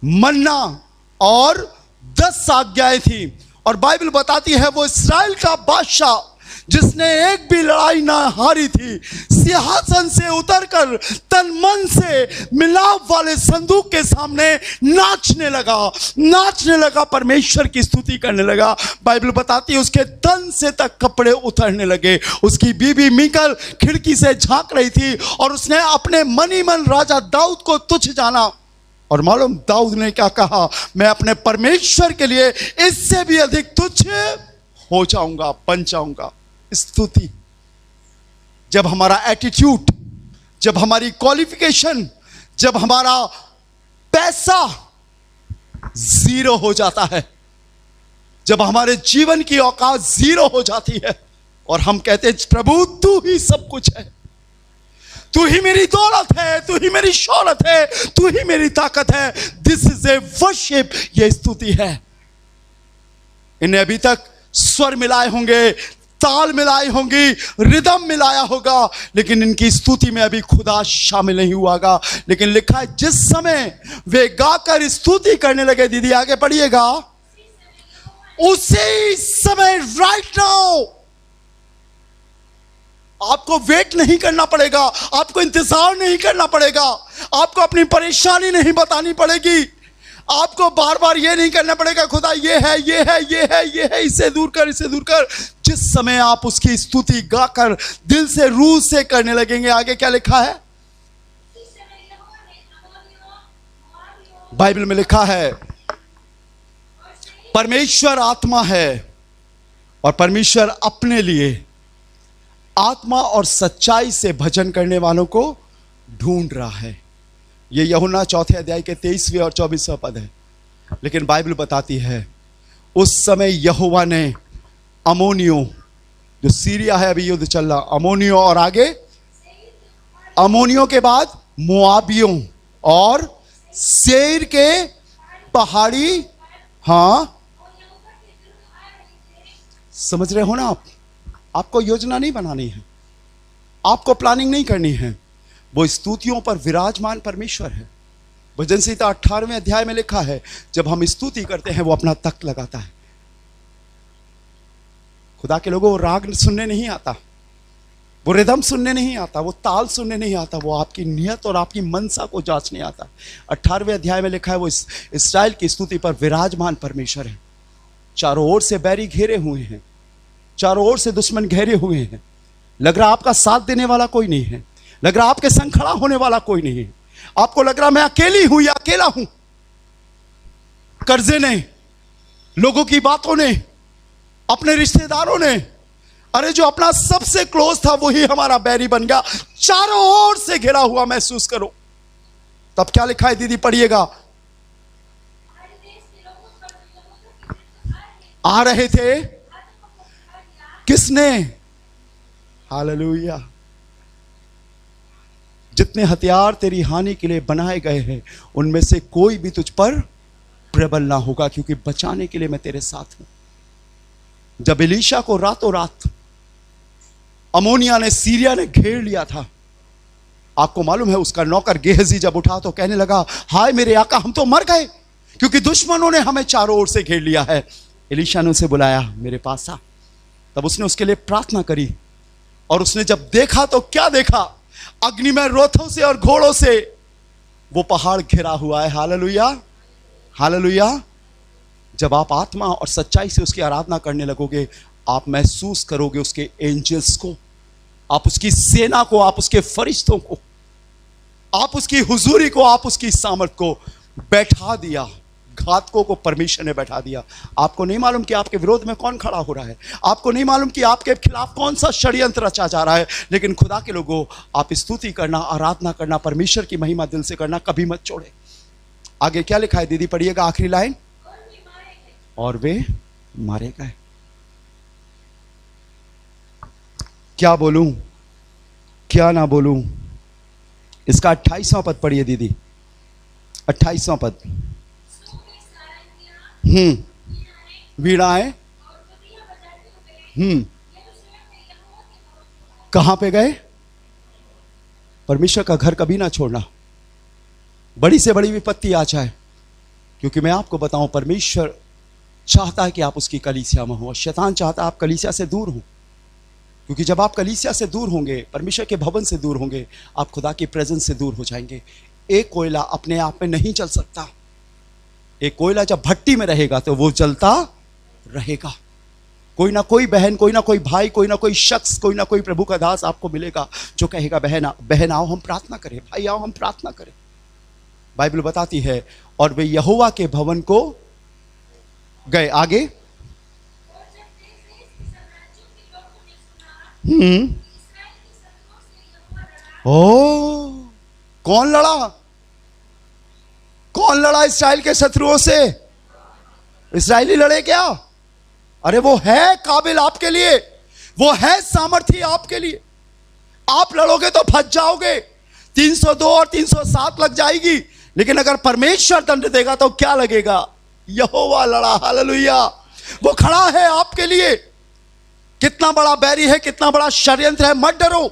मन्ना और 10 आज्ञाएं थी। और बाइबल बताती है वो इस्राएल का बादशाह जिसने एक भी लड़ाई ना हारी थी, सिंहासन से उतरकर तन मन से मिलाप वाले संदूक के सामने नाचने लगा, परमेश्वर की स्तुति करने लगा। बाइबल बताती है उसके तन से तक कपड़े उतरने लगे। उसकी बीबी मीकल खिड़की से झांक रही थी और उसने अपने मन ही मन राजा दाऊद को तुच्छ जाना। और मालूम दाऊद ने क्या कहा? मैं अपने परमेश्वर के लिए इससे भी अधिक तुच्छ हो जाऊंगा, बन जाऊंगा। स्तुति, जब हमारा एटीट्यूड, जब हमारी क्वालिफिकेशन, जब हमारा पैसा 0 हो जाता है, जब हमारे जीवन की औकात 0 हो जाती है और हम कहते हैं प्रभु तू ही सब कुछ है, तू ही मेरी दौलत है, तू ही मेरी शौहरत है, तू ही मेरी ताकत है। दिस इज ए वर्शिप, ये स्तुति है। इन्हें अभी तक स्वर मिलाए होंगे, ताल मिलाई होंगी, रिदम मिलाया होगा, लेकिन इनकी स्तुति में अभी खुदा शामिल नहीं हुआगा। लेकिन लिखा है जिस समय वे गाकर स्तुति करने लगे, दीदी आगे पढ़िएगा, उसी समय राइट नाउ आपको वेट नहीं करना पड़ेगा, आपको इंतजार नहीं करना पड़ेगा, आपको अपनी परेशानी नहीं बतानी पड़ेगी, आपको बार बार ये नहीं करना पड़ेगा खुदा ये है, ये है, ये है, ये है, इसे दूर कर, इसे दूर कर। जिस समय आप उसकी स्तुति गाकर दिल से, रूह से करने लगेंगे, आगे क्या लिखा है? बाइबल में लिखा है परमेश्वर आत्मा है और परमेश्वर अपने लिए आत्मा और सच्चाई से भजन करने वालों को ढूंढ रहा है। ये यूहन्ना 4 अध्याय के 23वें और 24वें पद है। लेकिन बाइबल बताती है उस समय यहोवा ने अमोनियों, जो सीरिया है अभी युद्ध चल रहा, अमोनियों और आगे अमोनियों के बाद मोआबियों और सेईर के पहाड़ी। हाँ, समझ रहे हो ना आप? आपको योजना नहीं बनानी है, आपको प्लानिंग नहीं करनी है। वो स्तुतियों पर विराजमान परमेश्वर है। भजन संहिता 18वें अध्याय में लिखा है, जब हम स्तुति करते हैं वो अपना तख्त लगाता है। खुदा के लोगों, वो राग सुनने नहीं आता, वो रिदम सुनने नहीं आता, वो ताल सुनने नहीं आता, वो आपकी नियत और आपकी मनसा को जांचने आता। 18वें अध्याय में लिखा है वो इस्राएल की स्तुति पर विराजमान परमेश्वर है। चारों ओर से बैरी घेरे हुए हैं, चारों ओर से दुश्मन घेरे हुए हैं। लग रहा आपका साथ देने वाला कोई नहीं है, लग रहा आपके संग खड़ा होने वाला कोई नहीं है। आपको लग रहा मैं अकेली हूं या अकेला हूं। कर्जे ने, लोगों की बातों ने, अपने रिश्तेदारों ने, अरे जो अपना सबसे क्लोज था वही हमारा बैरी बन गया। चारों ओर से घिरा हुआ महसूस करो। तब क्या लिखा है दीदी, पढ़िएगा। आ रहे थे, किसने? हालेलुया। जितने हथियार तेरी हानि के लिए बनाए गए हैं उनमें से कोई भी तुझ पर प्रबल ना होगा, क्योंकि बचाने के लिए मैं तेरे साथ हूं। जब एलीशा को रातों रात अमोनिया ने, सीरिया ने घेर लिया था, आपको मालूम है उसका नौकर गेहजी जब उठा तो कहने लगा, हाय मेरे आका, हम तो मर गए क्योंकि दुश्मनों ने हमें चारों ओर से घेर लिया है। एलीशा ने उसे बुलाया, मेरे पास आ। तब उसने उसके लिए प्रार्थना करी और उसने जब देखा तो क्या देखा? अग्निमय रथों से और घोड़ों से वो पहाड़ घिरा हुआ है। Hallelujah, hallelujah. जब आप आत्मा और सच्चाई से उसकी आराधना करने लगोगे, आप महसूस करोगे उसके एंजल्स को, आप उसकी सेना को, आप उसके फरिश्तों को, आप उसकी हुजूरी को, आप उसकी सामर्थ को बैठा दिया। घातकों को परमेश्वर ने बैठा दिया। आपको नहीं मालूम कि आपके विरोध में कौन खड़ा हो रहा है, आपको नहीं मालूम कि आपके खिलाफ कौन सा षड्यंत्र रचा जा रहा है, लेकिन खुदा के लोगों, आप स्तुति करना, आराधना करना, परमेश्वर की महिमा दिल से करना कभी मत छोड़े। आगे क्या लिखा है दीदी, पढ़िएगा आखिरी लाइन। और वे मारे गए। क्या बोलूं, क्या ना बोलूं। इसका 28वां पद पढ़िए दीदी, 28वां पद। वीणाएं कहां पे गए? परमेश्वर का घर कभी ना छोड़ना। बड़ी से बड़ी विपत्ति आ जाए, क्योंकि मैं आपको बताऊं, परमेश्वर चाहता है कि आप उसकी कलीसिया में हो, शैतान चाहता है आप कलीसिया से दूर हो। क्योंकि जब आप कलीसिया से दूर होंगे, परमेश्वर के भवन से दूर होंगे, आप खुदा की प्रेजेंस से दूर हो जाएंगे। एक कोयला अपने आप में नहीं जल सकता। एक कोयला जब भट्टी में रहेगा तो वो जलता रहेगा। कोई ना कोई बहन, कोई ना कोई भाई, कोई ना कोई शख्स, कोई ना कोई प्रभु का दास आपको मिलेगा जो कहेगा, बहन आओ हम प्रार्थना करें, भाई आओ हम प्रार्थना करें। बाइबल बताती है, और वे यहोवा के भवन को गए। आगे ओ, कौन लड़ा? कौन लड़ा इस्राएल के शत्रुओं से? इस्राएली लड़े क्या? अरे वो है काबिल आपके लिए, वो है सामर्थी आपके लिए। आप लड़ोगे तो फंस जाओगे, 302 और 307 लग जाएगी, लेकिन अगर परमेश्वर दंड देगा तो क्या लगेगा? यहोवा लड़ा। हालेलुया। वो खड़ा है आपके लिए। कितना बड़ा बैरी है, कितना बड़ा षड्यंत्र है, मत डरो।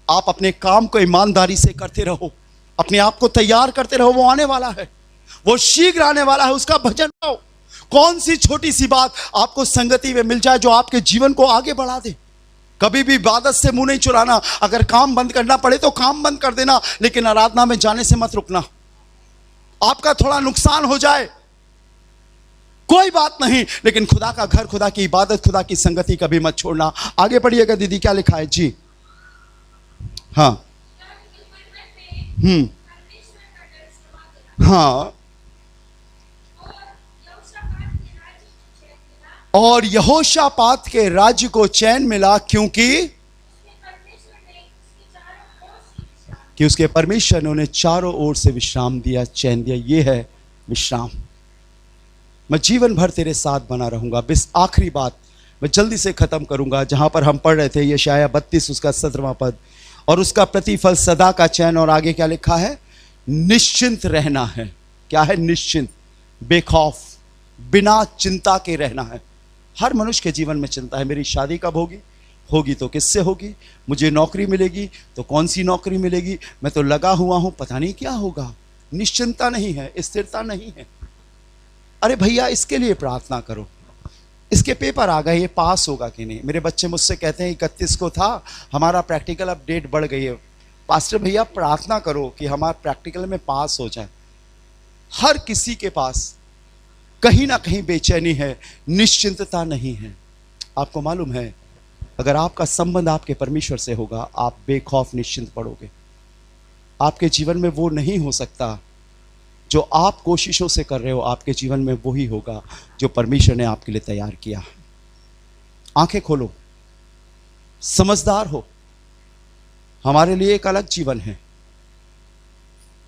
आप अपने काम को ईमानदारी से करते रहो, अपने आप को तैयार करते रहो। वो आने वाला है, वो शीघ्र आने वाला है। उसका भजन गाओ। कौन सी छोटी सी बात आपको संगति में मिल जाए जो आपके जीवन को आगे बढ़ा दे। कभी भी इबादत से मुंह नहीं चुराना। अगर काम बंद करना पड़े तो काम बंद कर देना, लेकिन आराधना में जाने से मत रुकना। आपका थोड़ा नुकसान हो जाए, कोई बात नहीं, लेकिन खुदा का घर, खुदा की इबादत, खुदा की संगति कभी मत छोड़ना। आगे पढ़िएगा दीदी, क्या लिखा है जी? हाँ, हाँ, और यहोशापात के राज्य को चैन मिला क्योंकि उसके परमेश्वर ने उन्हें चारों ओर से विश्राम दिया, चैन दिया। ये है विश्राम। मैं जीवन भर तेरे साथ बना रहूंगा। बस आखिरी बात मैं जल्दी से खत्म करूंगा, जहां पर हम पढ़ रहे थे यशायाह 32 उसका 17वां पद, और उसका प्रतिफल सदा का चैन। और आगे क्या लिखा है? निश्चिंत रहना है। क्या है? निश्चिंत, बेखौफ, बिना चिंता के रहना है। हर मनुष्य के जीवन में चिंता है। मेरी शादी कब होगी? होगी तो किससे होगी? मुझे नौकरी मिलेगी तो कौन सी नौकरी मिलेगी? मैं तो लगा हुआ हूं, पता नहीं क्या होगा। निश्चिंता नहीं है, स्थिरता नहीं है। अरे भैया, इसके लिए प्रार्थना करो। इसके पेपर आ गए, ये पास होगा कि नहीं? मेरे बच्चे मुझसे कहते हैं 31 को था हमारा प्रैक्टिकल, अब डेट बढ़ गई है। पास्टर भैया प्रार्थना करो कि हमारा प्रैक्टिकल में पास हो जाए। हर किसी के पास कहीं ना कहीं बेचैनी है, निश्चिंतता नहीं है। आपको मालूम है, अगर आपका संबंध आपके परमेश्वर से होगा, आप बेखौफ निश्चिंत पड़ोगे। आपके जीवन में वो नहीं हो सकता जो आप कोशिशों से कर रहे हो। आपके जीवन में वही होगा जो परमेश्वर ने आपके लिए तैयार किया। आंखें खोलो, समझदार हो। हमारे लिए एक अलग जीवन है।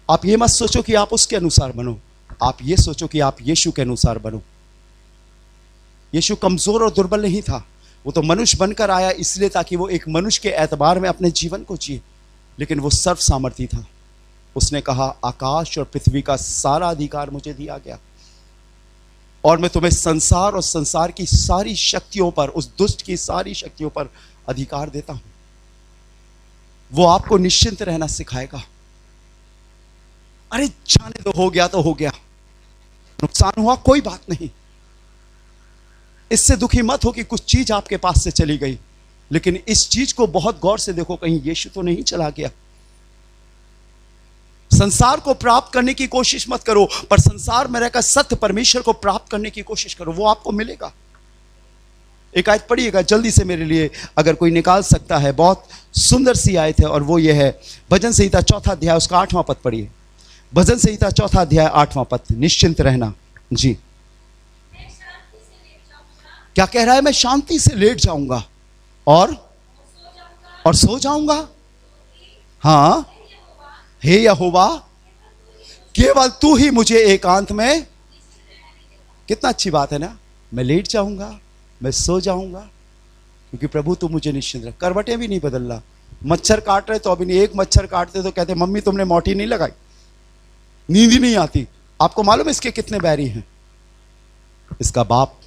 आप ये मत सोचो कि आप उसके अनुसार बनो, आप ये सोचो कि आप यीशु के अनुसार बनो। यीशु कमजोर और दुर्बल नहीं था, वो तो मनुष्य बनकर आया इसलिए ताकि वो एक मनुष्य के एतबार में अपने जीवन को जिए, लेकिन वो सर्व सामर्थी था। उसने कहा, आकाश और पृथ्वी का सारा अधिकार मुझे दिया गया और मैं तुम्हें संसार और संसार की सारी शक्तियों पर, उस दुष्ट की सारी शक्तियों पर अधिकार देता हूं। वो आपको निश्चिंत रहना सिखाएगा। अरे जाने दो, हो गया तो हो गया, नुकसान हुआ कोई बात नहीं। इससे दुखी मत हो कि कुछ चीज आपके पास से चली गई, लेकिन इस चीज को बहुत गौर से देखो, कहीं यीशु तो नहीं चला गया। संसार को प्राप्त करने की कोशिश मत करो, पर संसार में रहकर सत्य परमेश्वर को प्राप्त करने की कोशिश करो, वो आपको मिलेगा। एक आयत पढ़िएगा जल्दी से मेरे लिए, अगर कोई निकाल सकता है। बहुत सुंदर सी आयत है और वो ये है भजन संहिता 4 अध्याय उसका 8वां पद पढ़िए। भजन संहिता 4 अध्याय 8वां पद, निश्चिंत रहना। जी, क्या कह रहा है? मैं शांति से लेट जाऊंगा और सो जाऊंगा। हाँ, हे यहोवा, केवल तू ही मुझे एकांत में। कितना अच्छी बात है ना। मैं लेट जाऊंगा, मैं सो जाऊंगा, क्योंकि प्रभु तू मुझे निश्चिंत रख। करवटें भी नहीं बदल रहा। मच्छर काट रहे तो अभी नहीं, एक मच्छर काटते तो कहते मम्मी तुमने मोटी नहीं लगाई, नींद ही नहीं आती। आपको मालूम है इसके कितने बैरी हैं? इसका बाप,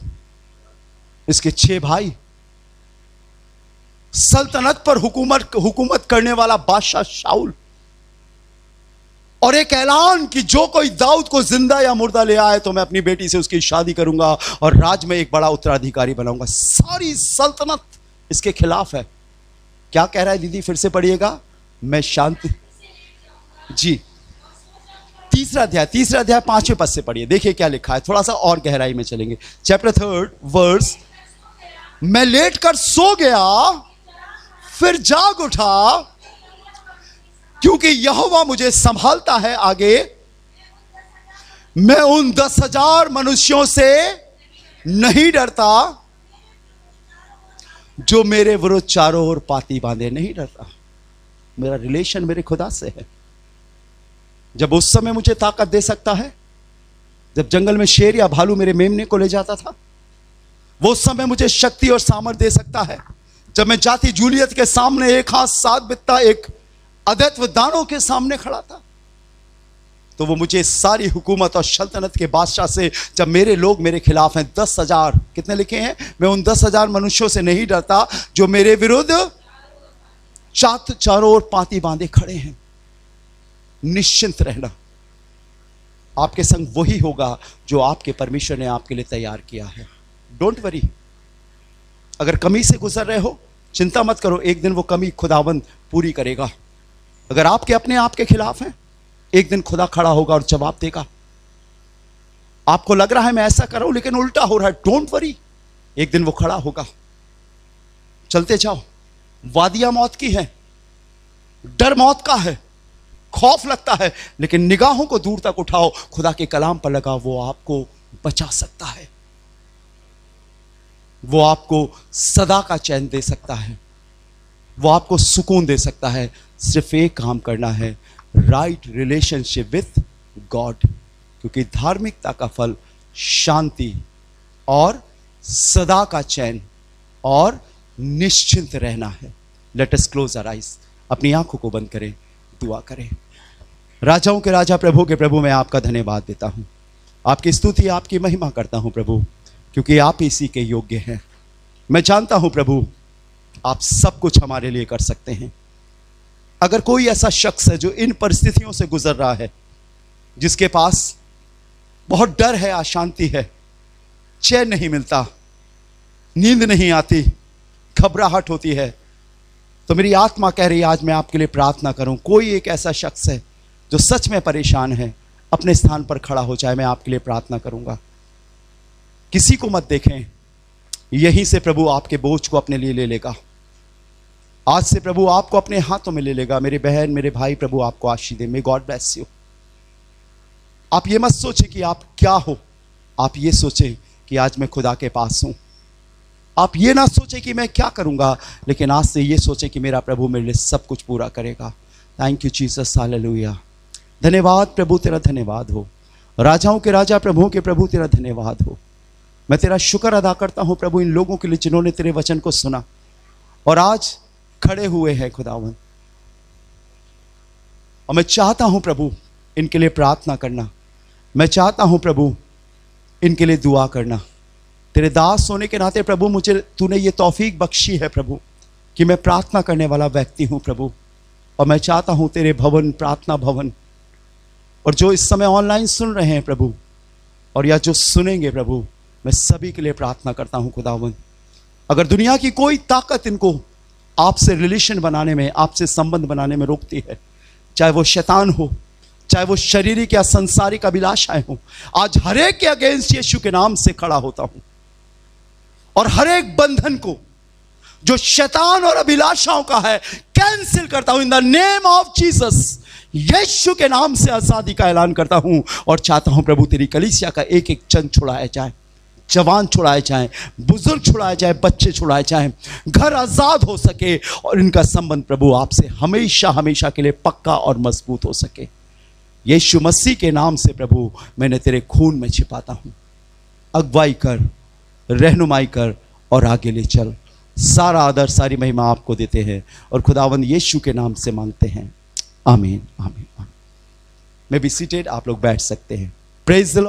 इसके 6 भाई, सल्तनत पर हुकूमत करने वाला बादशाह शाऊल, और एक ऐलान कि जो कोई दाऊद को जिंदा या मुर्दा ले आए तो मैं अपनी बेटी से उसकी शादी करूंगा और राज में एक बड़ा उत्तराधिकारी बनाऊंगा। सारी सल्तनत इसके खिलाफ है। क्या कह रहा है दीदी? फिर से पढ़िएगा। मैं शांति, जी, तीसरा अध्याय 5वें पद से पढ़िए, देखिए क्या लिखा है। थोड़ा सा और गहराई में चलेंगे। चैप्टर 3 वर्स, मैं लेट कर सो गया फिर जाग उठा, क्योंकि यहोवा मुझे संभालता है। आगे, मैं उन 10,000 मनुष्यों से नहीं डरता जो मेरे विरुद्ध चारों ओर पाती बांधे। नहीं डरता। मेरा रिलेशन मेरे खुदा से है। जब उस समय मुझे ताकत दे सकता है, जब जंगल में शेर या भालू मेरे मेमने को ले जाता था, वो उस समय मुझे शक्ति और सामर्थ्य दे सकता है। जब मैं जाति जूलियत के सामने एक हाथ 7 बित्ता एक अदैत्व दानों के सामने खड़ा था, तो वो मुझे सारी हुकूमत और सल्तनत के बादशाह से, जब मेरे लोग मेरे खिलाफ हैं, 10,000, कितने लिखे हैं? मैं उन 10,000 मनुष्यों से नहीं डरता जो मेरे विरुद्ध चारों ओर पाती बांधे खड़े हैं। निश्चिंत रहना। आपके संग वही होगा जो आपके परमेश्वर ने आपके लिए तैयार किया है। Don't worry. अगर कमी से गुजर रहे हो, चिंता मत करो, एक दिन वो कमी खुदावंद पूरी करेगा। अगर आपके अपने आप के खिलाफ हैं, एक दिन खुदा खड़ा होगा और जवाब देगा। आपको लग रहा है मैं ऐसा कर रहा हूं लेकिन उल्टा हो रहा है, डोंट वरी, एक दिन वो खड़ा होगा। चलते जाओ। वादियां मौत की है, डर मौत का है, खौफ लगता है, लेकिन निगाहों को दूर तक उठाओ, खुदा के कलाम पर लगा, वो आपको बचा सकता है। वो आपको सदा का चैन दे सकता है, वो आपको सुकून दे सकता है। सिर्फ एक काम करना है, राइट रिलेशनशिप विथ गॉड, क्योंकि धार्मिकता का फल शांति और सदा का चैन और निश्चिंत रहना है। Let us close our eyes, अपनी आंखों को बंद करें, दुआ करें। राजाओं के राजा, प्रभु के प्रभु, मैं आपका धन्यवाद देता हूं, आपकी स्तुति, आपकी महिमा करता हूं प्रभु, क्योंकि आप इसी के योग्य हैं। मैं जानता हूं प्रभु, आप सब कुछ हमारे लिए कर सकते हैं। अगर कोई ऐसा शख्स है जो इन परिस्थितियों से गुजर रहा है, जिसके पास बहुत डर है, अशांति है, चैन नहीं मिलता, नींद नहीं आती, घबराहट होती है, तो मेरी आत्मा कह रही है आज मैं आपके लिए प्रार्थना करूं। कोई एक ऐसा शख्स है जो सच में परेशान है, अपने स्थान पर खड़ा हो जाए, मैं आपके लिए प्रार्थना करूंगा। किसी को मत देखें, यहीं से प्रभु आपके बोझ को अपने लिए ले लेगा। आज से प्रभु आपको अपने हाथों में ले लेगा। मेरी बहन, मेरे भाई, प्रभु आपको आशीष दे। May God bless you. आप ये मत सोचें कि आप क्या हो, आप ये सोचें कि आज मैं खुदा के पास हूं। आप ये ना सोचें कि मैं क्या करूंगा, लेकिन आज से ये सोचें कि मेरा प्रभु मेरे लिए सब कुछ पूरा करेगा। Thank you Jesus, hallelujah. धन्यवाद प्रभु, तेरा धन्यवाद हो। राजाओं के राजा, प्रभुओं के प्रभु, तेरा धन्यवाद हो। मैं तेरा शुक्र अदा करता हूं प्रभु इन लोगों के लिए जिन्होंने तेरे वचन को सुना और आज खड़े हुए हैं खुदावन। और मैं चाहता हूं प्रभु इनके लिए प्रार्थना करना, मैं चाहता हूं प्रभु इनके लिए दुआ करना। तेरे दास होने के नाते प्रभु मुझे तूने ये तौफीक बख्शी है प्रभु कि मैं प्रार्थना करने वाला व्यक्ति हूं प्रभु। और मैं चाहता हूं तेरे भवन, प्रार्थना भवन, और जो इस समय ऑनलाइन सुन रहे हैं प्रभु, और या जो सुनेंगे प्रभु, मैं सभी के लिए प्रार्थना करता हूं खुदावन। अगर दुनिया की कोई ताकत इनको आपसे रिलेशन बनाने में, आपसे संबंध बनाने में रोकती है, चाहे वो शैतान हो, चाहे वो शारीरिक या संसारिक अभिलाषाएं हो, आज हर एक के अगेंस्ट यीशु के नाम से खड़ा होता हूं और हर एक बंधन को जो शैतान और अभिलाषाओं का है कैंसिल करता हूं in the name of Jesus. यीशु के नाम से आजादी का ऐलान करता हूं और चाहता हूं प्रभु तेरी कलीसिया का एक एक जन छुड़ाया जाए, जवान छुड़ाए जाएं, बुजुर्ग छुड़ाए जाए, बच्चे छुड़ाए जाएं, घर आजाद हो सके और इनका संबंध प्रभु आपसे हमेशा हमेशा के लिए पक्का और मजबूत हो सके। यीशु मसीह के नाम से प्रभु मैंने तेरे खून में छिपाता हूं। अगुवाई कर, रहनुमाई कर और आगे ले चल। सारा आदर, सारी महिमा आपको देते हैं और खुदावंद यीशु के नाम से मांगते हैं, आमीन आमीन। मैं बी सीटेड, आप लोग बैठ सकते हैं। Praise the Lord.